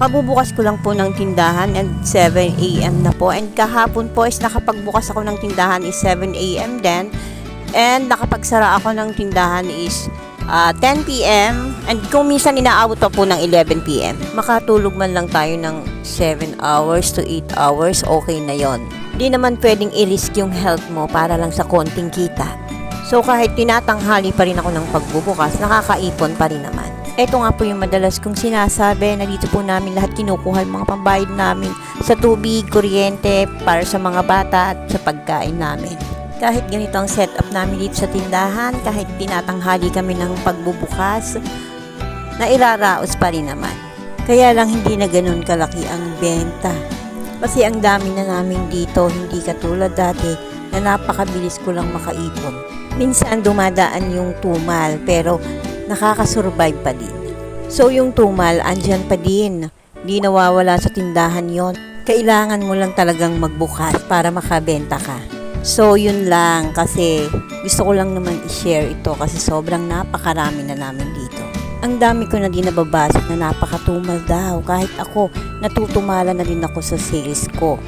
Kabubukas ko lang po ng tindahan and 7 AM na po. And kahapon po is nakapagbukas ako ng tindahan is 7 AM din. And nakapagsara ako ng tindahan is 10 PM. And kung minsan inaabot pa po ng 11 PM. Makatulog man lang tayo ng 7 hours to 8 hours, okay na yon. Di naman pwedeng i-risk yung health mo para lang sa konting kita. So kahit tinatanghali pa rin ako ng pagbubukas, nakakaipon pa rin naman. Ito nga po yung madalas kong sinasabi na dito po namin lahat kinukuha mga pambayad namin sa tubig, kuryente, para sa mga bata at sa pagkain namin. Kahit ganito ang setup namin dito sa tindahan, kahit tinatanghali kami ng pagbubukas, nairaraos pa rin naman. Kaya lang hindi na ganun kalaki ang benta. Kasi ang dami na namin dito, hindi katulad dati na napakabilis ko lang makaipon. Minsan dumadaan yung tumal pero nakakasurvive pa din. So yung tumal andyan pa din. Di nawawala sa tindahan yon. Kailangan mo lang talagang magbukas para makabenta ka. So yun lang, kasi gusto ko lang naman i-share ito kasi sobrang napakarami na namin dito. Ang dami ko na din nababasa na napakatumal daw. Kahit ako, natutumala na din ako sa sales ko.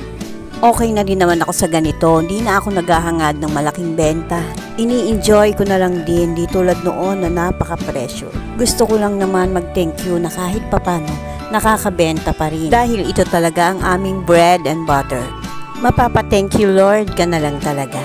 Okay na din naman ako sa ganito. Hindi na ako naghahangad ng malaking benta. Ini-enjoy ko na lang din, di tulad noon na napaka-pressure. Gusto ko lang naman mag-thank you na kahit papano nakakabenta pa rin. Dahil ito talaga ang aming bread and butter. Mapapa-thank you Lord ka na lang talaga.